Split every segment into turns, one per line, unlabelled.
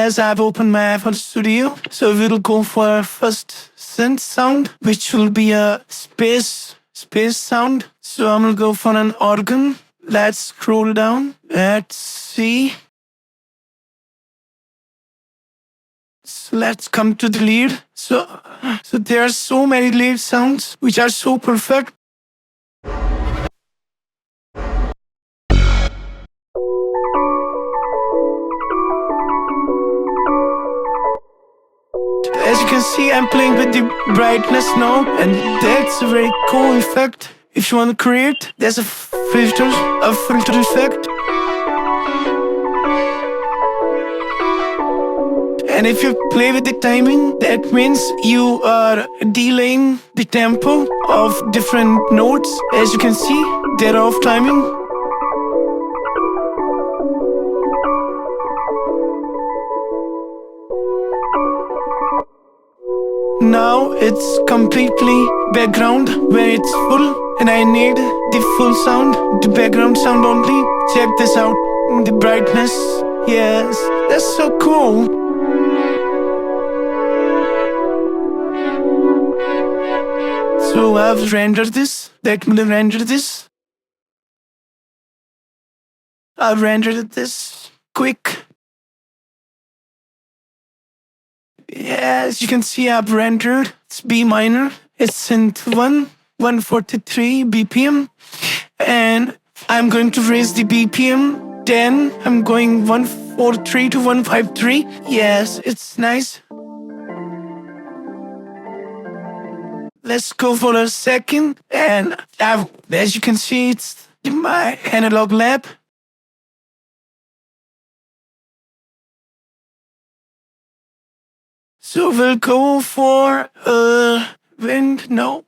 Yes, I've opened my FL Studio. So we'll go for our first synth sound, which will be a space sound. So I'm gonna go for an organ. Let's scroll down. Let's see. So let's come to the lead. So there are so many lead sounds which are so perfect. As you can see, I'm playing with the brightness now, and that's a very cool effect. If you want to create, there's a filter effect. And if you play with the timing, that means you are delaying the tempo of different notes. As you can see, they're off timing. Now it's completely background when it's full, and I need the full sound, the background sound only. Check this out, the brightness. Yes, that's so cool. So I've rendered this. Let me render this. I've rendered this quick. Yeah, as you can see, I've rendered. It's B minor. It's in 143 BPM. And I'm going to raise the BPM 10. I'm going 143 to 153. Yes, it's nice. Let's go for a second. And as you can see, it's my analog lab. So we'll go for wind, no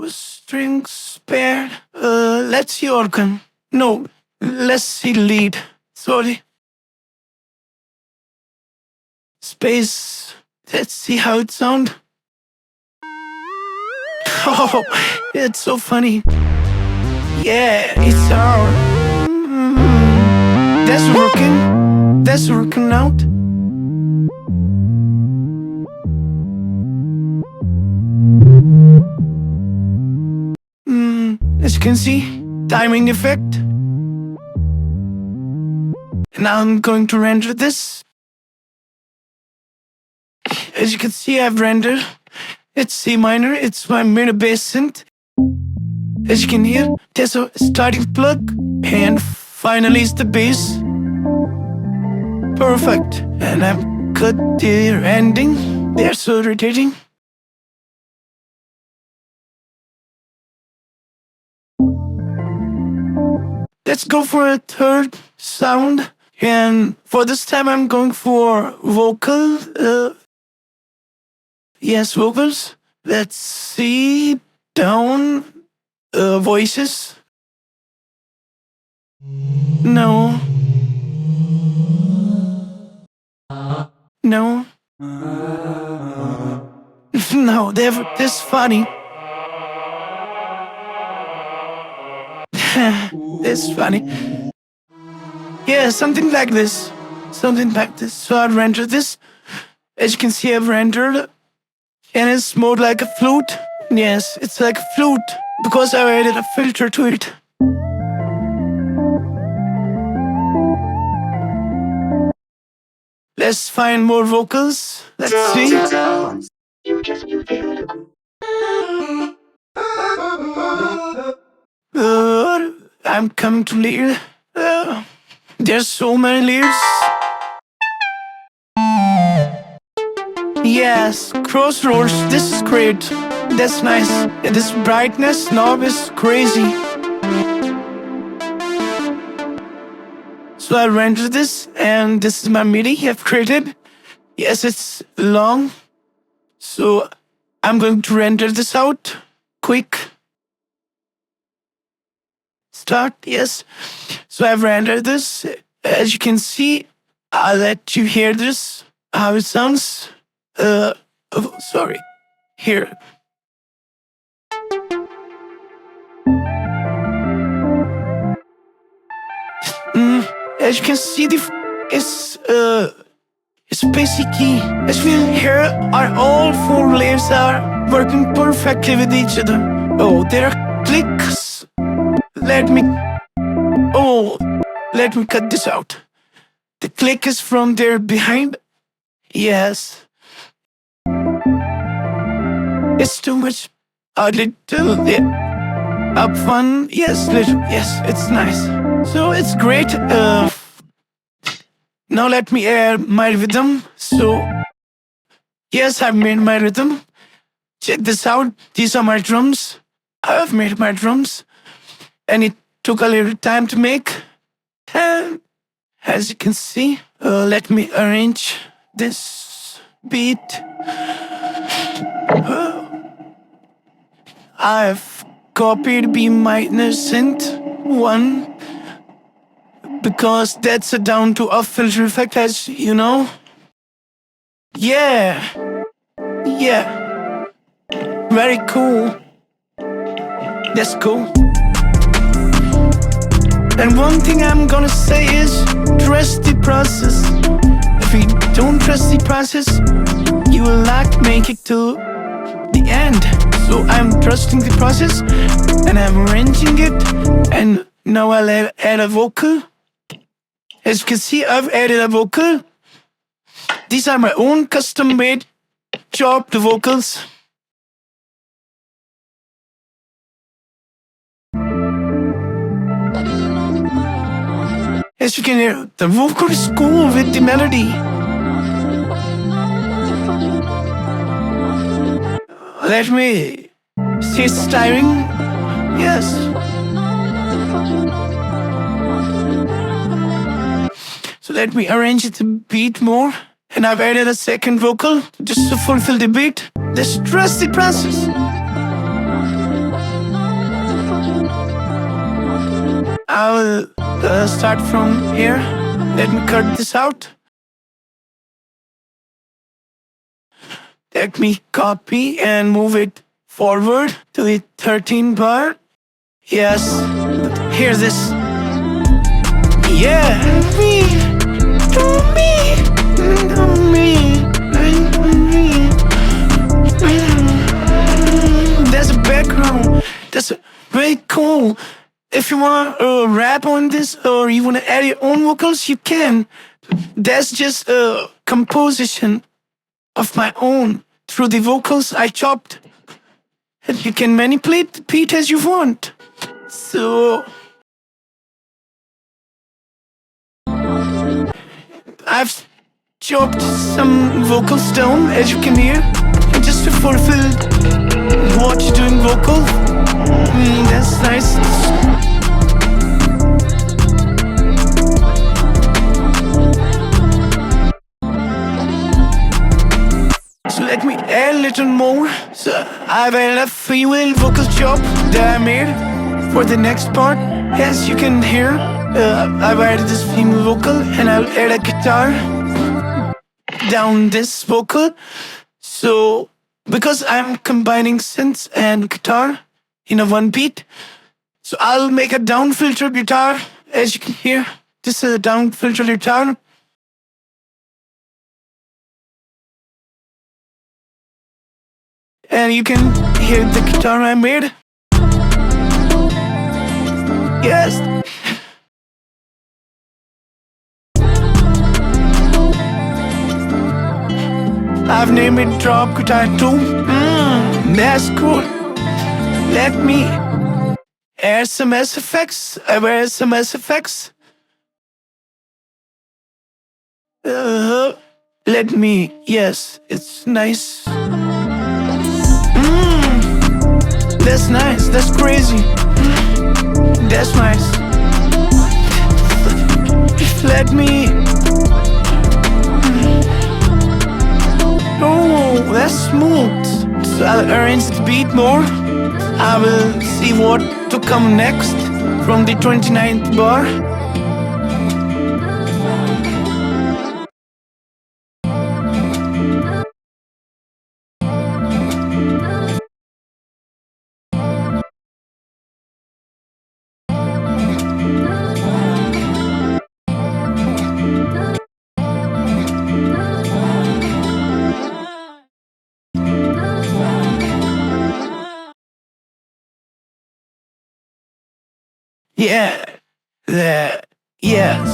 strings spare. Let's see organ. No, let's see lead. Sorry. Space. Let's see how it sounds. Oh, it's so funny. Yeah, it's our. That's working. That's working out. As you can see, timing effect. And now I'm going to render this. As you can see, I've rendered. It's C minor, it's my middle bass synth. As you can hear, there's a starting plug. And finally it's the bass. Perfect. And I've cut the ending. They're so irritating. Let's go for a third sound. And for this time I'm going for vocal. Yes, vocals. Let's see. Down. Voices. No. No. No, that's funny. It's funny. Yeah, something like this. Something like this. So I've rendered this. As you can see, I've rendered. And it's more like a flute. Yes, it's like a flute. Because I added a filter to it. Let's find more vocals. Let's see. I'm coming to lead. There's so many leads. Yes, crossroads. This is great. That's nice. And this brightness knob is crazy. So I rendered this, and this is my MIDI I've created. Yes, it's long. So I'm going to render this out quick. Start, yes. So I've rendered this. As you can see, I'll let you hear this, how it sounds. Sorry. Here. As you can see, It's basic key. As we hear, our all four layers are working perfectly with each other. Oh, there are clicks. Let me. Oh, let me cut this out. The click is from there behind. Yes, it's too much. A little bit up fun. Yes, little. Yes, it's nice. So it's great. Now let me add my rhythm. So yes, I've made my rhythm. Check this out. These are my drums. I've made my drums, and it took a little time to make. And as you can see, let me arrange this beat. I've copied B minor synth 1 because that's a down to off filter effect, as you know. Yeah, yeah, very cool. That's cool. And one thing I'm gonna say is trust the process. If you don't trust the process, you will not make it to the end. So I'm trusting the process and I'm arranging it. And now I'll add a vocal. As you can see, I've added a vocal. These are my own custom made chopped vocals. As you can hear, the vocal is cool with the melody. Let me see it's tiring. Yes. So let me arrange it a beat more. And I've added a second vocal just to fulfill the beat. Let's trust the process. I will start from here. Let me cut this out. Let me copy and move it forward to the 13 bar. Yes, hear this. Yeah, me, to me, to me. There's a background. That's very cool. If you want to rap on this or you want to add your own vocals, you can. That's just a composition of my own through the vocals I chopped. And you can manipulate the beat as you want. So I've chopped some vocals down, as you can hear, and just to fulfill what you're doing vocal. That's nice. So let me add a little more. So I've added a female vocal chop that I made for the next part. As you can hear, I've added this female vocal and I'll add a guitar down this vocal. So because I'm combining synths and guitar in a one beat, so I'll make a down filter guitar. As you can hear, this is a down filter guitar. And you can hear the guitar I made. Yes. I've named it Drop Guitar 2. That's cool. Let me add some S effects. I've added some S effects. Let me, yes, it's nice. That's nice, that's crazy. That's nice. Let me. Oh, that's smooth. So I'll arrange the beat more. I will see what to come next from the 29th bar. Yeah, yes.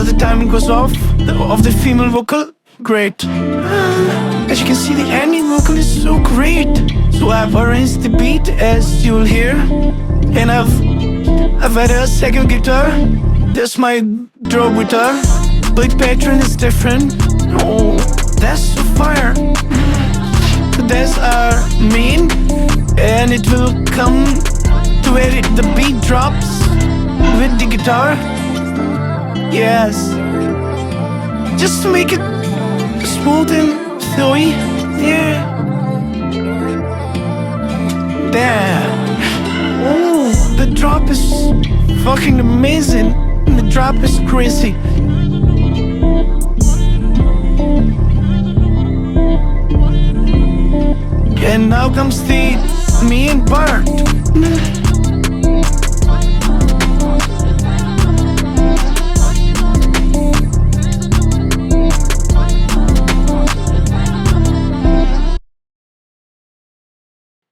The timing goes off of the female vocal. Great. As you can see, the ending vocal is so great. So I've arranged the beat as you'll hear, and I've added a second guitar. That's my draw guitar. But pattern is different. Oh, that's so fire. That's our main, and it will come to where the beat drops with the guitar. Yes, just to make it smooth and flowy. Yeah, there. Oh, the drop is fucking amazing. The drop is crazy. And now comes the main part.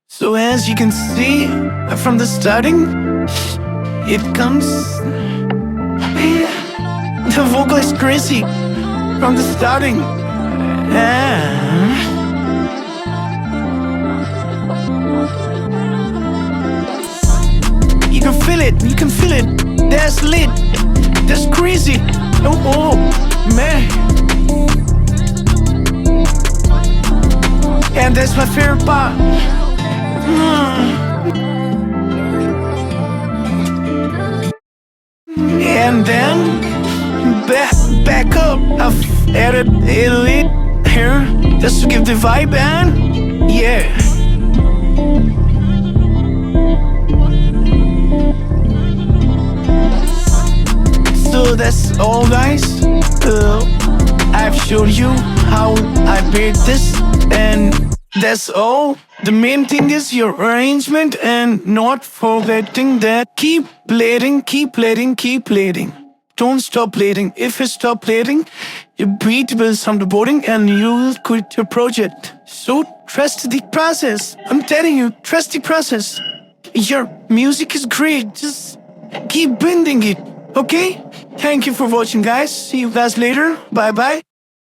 So as you can see from the starting, it comes. The vocal is crazy from the starting. You can feel it, you can feel it. That's lit, that's crazy. Oh, man. And that's my favorite part. And then back up. I've added a lit here just to give the vibe, and yeah. So that's all, guys. I've showed you how I made this, and that's all. The main thing is your arrangement, and not forgetting that keep playing, keep playing, keep playing. Don't stop playing. If you stop playing, your beat will sound boring and you will quit your project. So trust the process. I'm telling you, trust the process. Your music is great. Just keep bending it. Okay? Thank you for watching, guys. See you guys later. Bye bye.